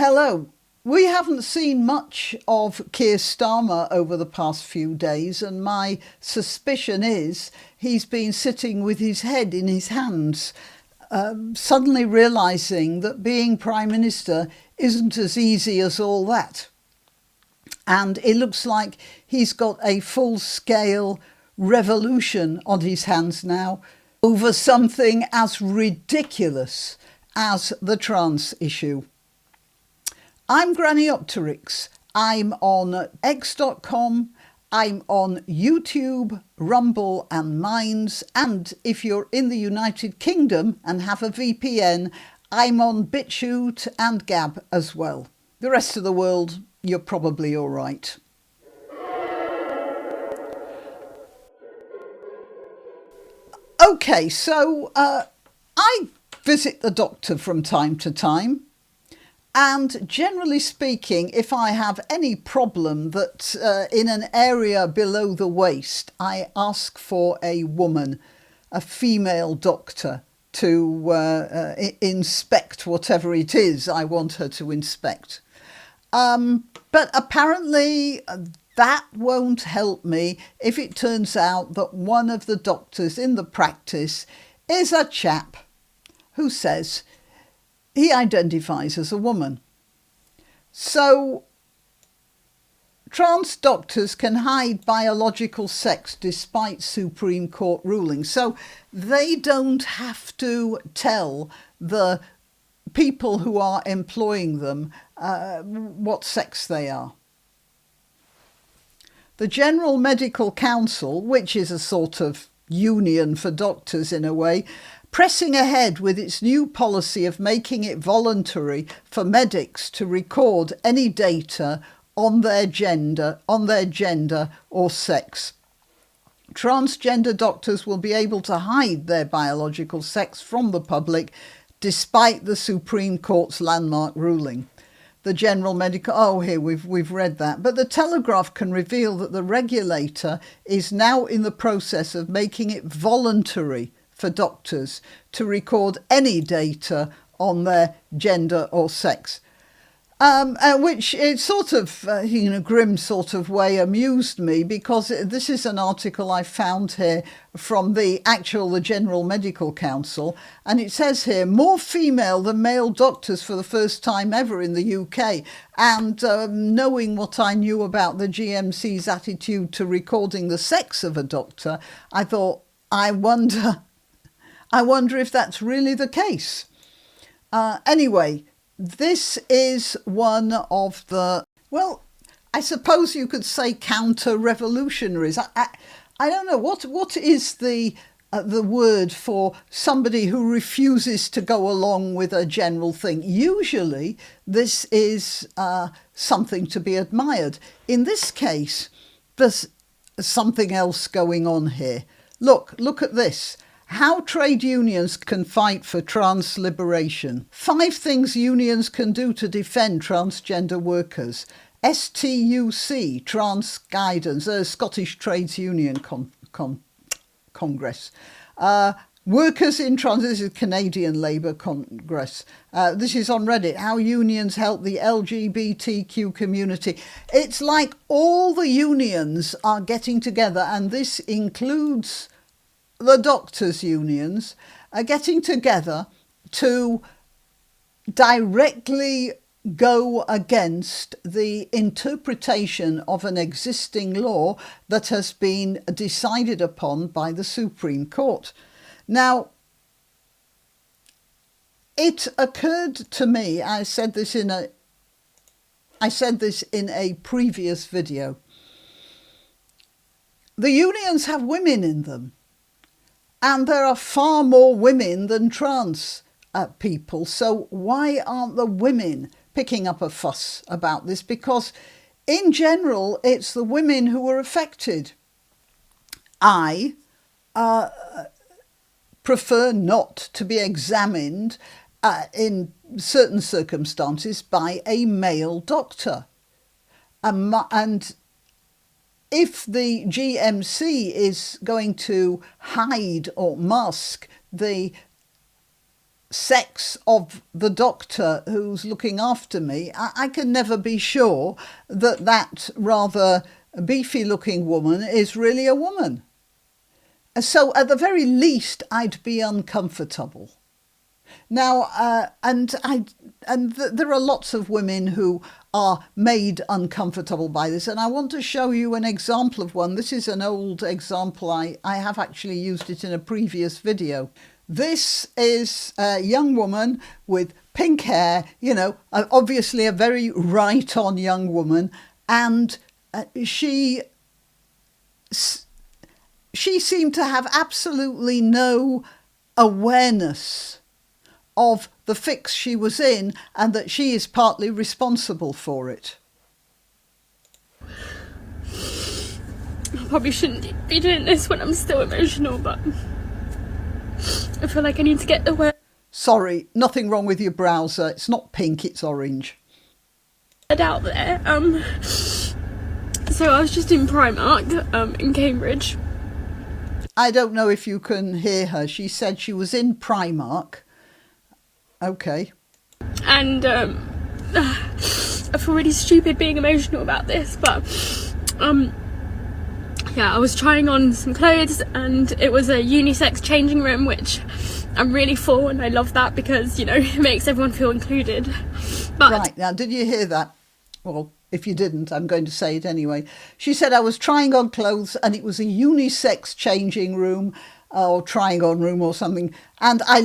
Hello. We haven't seen much of Keir Starmer over the past few days, and my suspicion is he's been sitting with his head in his hands, suddenly realising that being Prime Minister isn't as easy as all that. And it looks like he's got a full-scale revolution on his hands now over something as ridiculous as the trans issue. I'm granniopteryx. I'm on x.com, I'm on YouTube, Rumble and Minds, and if you're in the United Kingdom and have a VPN, I'm on BitChute and Gab as well. The rest of the world, you're probably all right. Okay, so I visit the doctor from time to time. And generally speaking, if I have any problem that in an area below the waist, I ask for a woman, a female doctor, to inspect whatever it is I want her to inspect. But apparently that won't help me if it turns out that one of the doctors in the practice is a chap who says he identifies as a woman. So trans doctors can hide biological sex despite Supreme Court rulings. So they don't have to tell the people who are employing them what sex they are. The General Medical Council, which is a sort of union for doctors in a way, pressing ahead with its new policy of making it voluntary for medics to record any data on their gender or sex. Transgender doctors will be able to hide their biological sex from the public despite the Supreme Court's landmark ruling. The General Medical... we've read that. But the Telegraph can reveal that the regulator is now in the process of making it voluntary for doctors to record any data on their gender or sex. Which it sort of, in a grim sort of way, amused me, because this is an article I found here from the General Medical Council, and it says here, more female than male doctors for the first time ever in the UK. And knowing what I knew about the GMC's attitude to recording the sex of a doctor, I thought, I wonder if that's really the case. Anyway, this is one of the, well, I suppose you could say counter-revolutionaries. I don't know, what is the word for somebody who refuses to go along with a general thing? Usually this is something to be admired. In this case, there's something else going on here. Look at this. How trade unions can fight for trans liberation. 5 things unions can do to defend transgender workers. STUC, Trans Guidance, Scottish Trades Union Congress. Workers in Trans, this is Canadian Labour Congress. This is on Reddit, how unions help the LGBTQ community. It's like all the unions are getting together, and this includes the doctors' unions, are getting together to directly go against the interpretation of an existing law that has been decided upon by the Supreme Court. Now, it occurred to me, I said this in a previous video, the unions have women in them. And there are far more women than trans people. So why aren't the women picking up a fuss about this? Because in general, it's the women who are affected. I prefer not to be examined in certain circumstances by a male doctor. And if the GMC is going to hide or mask the sex of the doctor who's looking after me, I can never be sure that that rather beefy looking woman is really a woman. So at the very least, I'd be uncomfortable. Now, there are lots of women who are made uncomfortable by this, and I want to show you an example of one. This is an old example. I have actually used it in a previous video. This is a young woman with pink hair, you know, obviously a very right-on young woman, and she seemed to have absolutely no awareness of the fix she was in and that she is partly responsible for it. I probably shouldn't be doing this when I'm still emotional, but I feel like I need to get the word. Sorry, nothing wrong with your browser. It's not pink, it's orange. Out there. So I was just in Primark in Cambridge. I don't know if you can hear her. She said she was in Primark. Okay. And I feel really stupid being emotional about this, but yeah, I was trying on some clothes and it was a unisex changing room, which I'm really for, and I love that because, you know, it makes everyone feel included. But right, now did you hear that? Well, if you didn't, I'm going to say it anyway. She said I was trying on clothes and it was a unisex changing room or trying on room or something. And I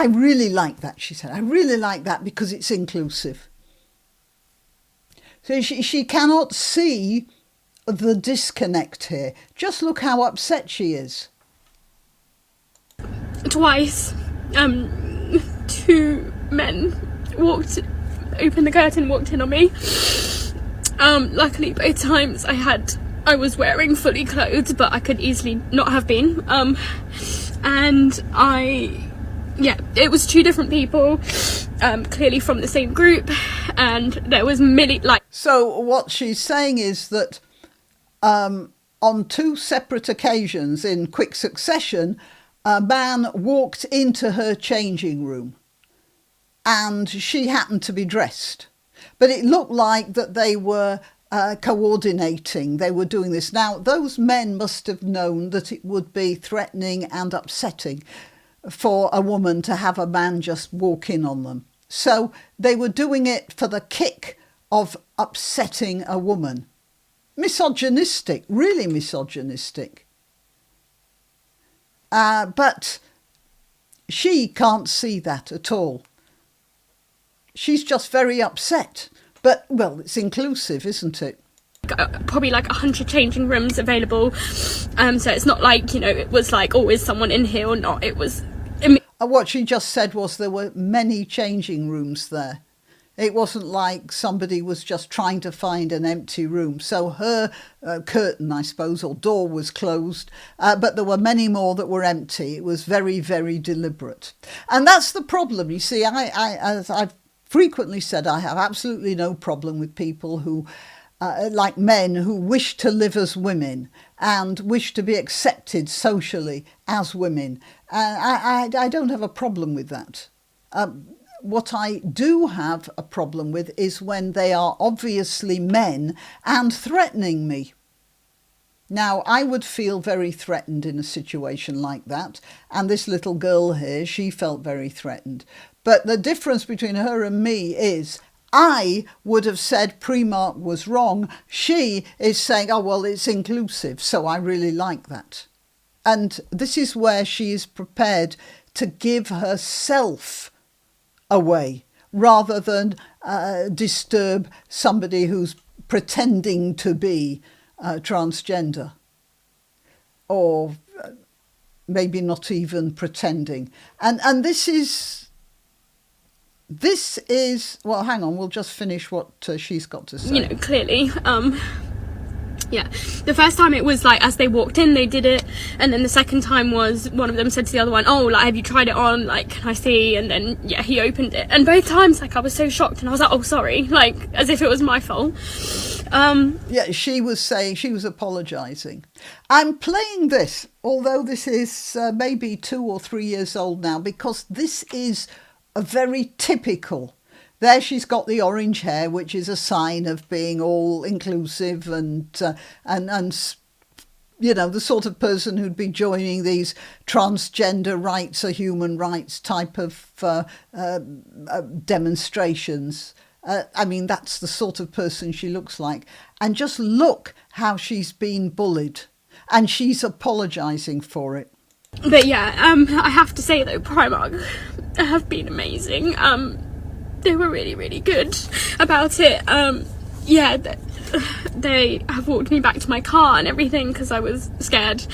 really like that, she said. I really like that because it's inclusive. So she cannot see the disconnect here. Just look how upset she is. Twice, 2 men opened the curtain, walked in on me. Luckily both times I was wearing fully clothed, but I could easily not have been. And it was 2 different people, clearly from the same group, and there was So what she's saying is that on 2 separate occasions in quick succession, a man walked into her changing room and she happened to be dressed. But it looked like that they were coordinating, they were doing this. Now, those men must have known that it would be threatening and upsetting for a woman to have a man just walk in on them. So they were doing it for the kick of upsetting a woman. Misogynistic, really misogynistic. But she can't see that at all. She's just very upset. But, well, it's inclusive, isn't it? Probably like 100 changing rooms available. So it's not like, you know, it was like, oh, is someone in here or not? It was... What she just said was there were many changing rooms there. It wasn't like somebody was just trying to find an empty room. So her curtain, I suppose, or door was closed, but there were many more that were empty. It was very, very deliberate. And that's the problem. You see, as I've frequently said, I have absolutely no problem with people who, like men, who wish to live as women and wish to be accepted socially as women. I don't have a problem with that. What I do have a problem with is when they are obviously men and threatening me. Now, I would feel very threatened in a situation like that. And this little girl here, she felt very threatened. But the difference between her and me is I would have said Primark was wrong. She is saying, oh, well, it's inclusive. So I really like that. And this is where she is prepared to give herself away rather than disturb somebody who's pretending to be transgender, or maybe not even pretending. And this is well, hang on, we'll just finish what she's got to say. You know, clearly yeah, the first time it was like as they walked in they did it, and then the second time was one of them said to the other one, oh, like, have you tried it on, like, can I see? And then yeah, he opened it, and both times like I was so shocked and I was like, oh, sorry, like as if it was my fault. Yeah, she was saying, she was apologising. I'm playing this, although this is maybe 2 or 3 years old now, because this is are very typical. There she's got the orange hair, which is a sign of being all inclusive and you know, the sort of person who'd be joining these transgender rights or human rights type of demonstrations. I mean, that's the sort of person she looks like. And just look how she's been bullied. And she's apologising for it. But yeah, I have to say though, Primark have been amazing. They were really, really good about it. Yeah, they have walked me back to my car and everything because I was scared.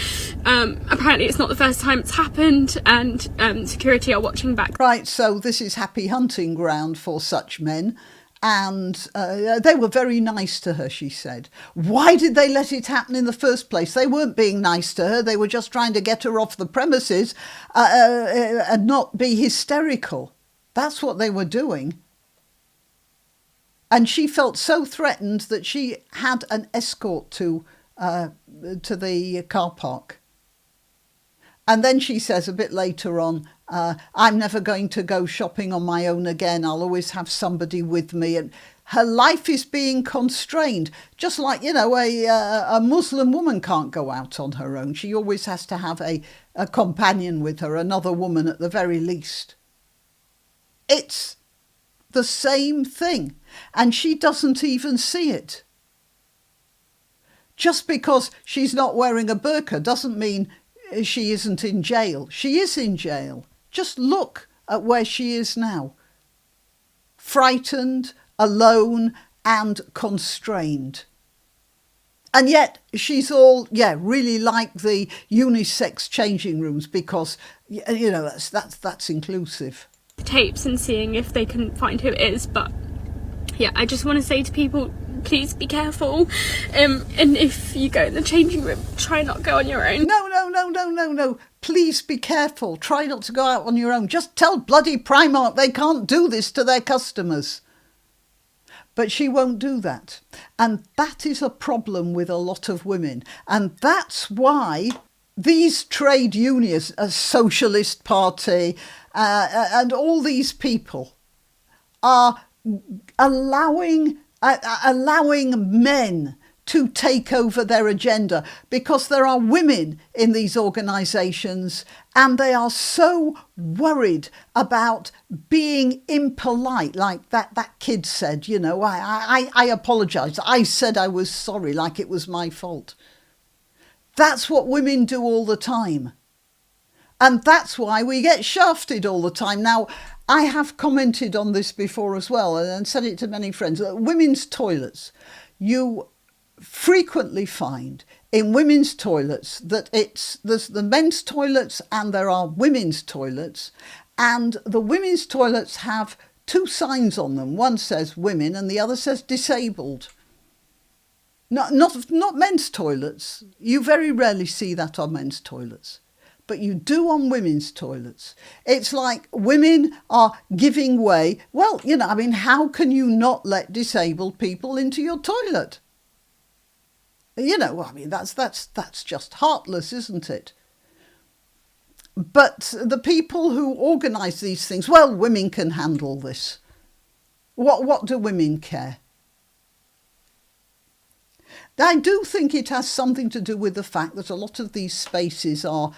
Apparently it's not the first time it's happened, and security are watching back. Right, so this is happy hunting ground for such men. And they were very nice to her, she said. Why did they let it happen in the first place? They weren't being nice to her. They were just trying to get her off the premises and not be hysterical. That's what they were doing. And she felt so threatened that she had an escort to the car park. And then she says a bit later on, I'm never going to go shopping on my own again. I'll always have somebody with me. And her life is being constrained. Just like, you know, a Muslim woman can't go out on her own. She always has to have a companion with her, another woman at the very least. It's the same thing. And she doesn't even see it. Just because she's not wearing a burqa doesn't mean she isn't in jail. She is in jail. Just look at where she is now. Frightened, alone, and constrained. And yet she's all, really like the unisex changing rooms because, you know, that's inclusive. Tapes and seeing if they can find who it is, but yeah, I just want to say to people, please be careful, and if you go in the changing room, try not to go on your own. No. Please be careful. Try not to go out on your own. Just tell bloody Primark they can't do this to their customers. But she won't do that. And that is a problem with a lot of women. And that's why these trade unions, a Socialist Party, and all these people are allowing men to take over their agenda, because there are women in these organisations and they are so worried about being impolite, like that kid said, you know, I apologise, I said I was sorry, like it was my fault. That's what women do all the time. And that's why we get shafted all the time. Now, I have commented on this before as well and said it to many friends. Women's toilets, you frequently find in women's toilets that there's the men's toilets and there are women's toilets, and the women's toilets have two signs on them. One says women and the other says disabled. Not men's toilets. You very rarely see that on men's toilets. But you do on women's toilets. It's like women are giving way. Well, you know, I mean, how can you not let disabled people into your toilet? You know, I mean, that's just heartless, isn't it? But the people who organise these things, well, women can handle this. What do women care? I do think it has something to do with the fact that a lot of these spaces are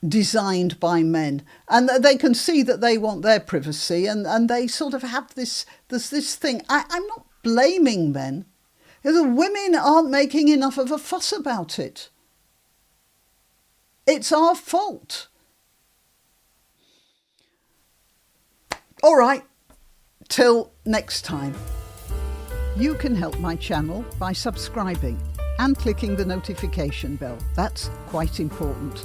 designed by men, and they can see that they want their privacy, and they sort of have this thing. I'm not blaming men. The women aren't making enough of a fuss about it. It's our fault. All right, till next time. You can help my channel by subscribing and clicking the notification bell. That's quite important.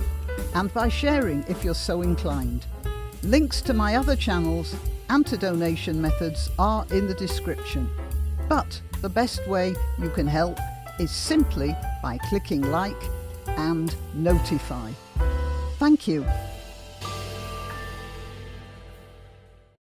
And by sharing if you're so inclined. Links to my other channels and to donation methods are in the description. But the best way you can help is simply by clicking like and notify. Thank you.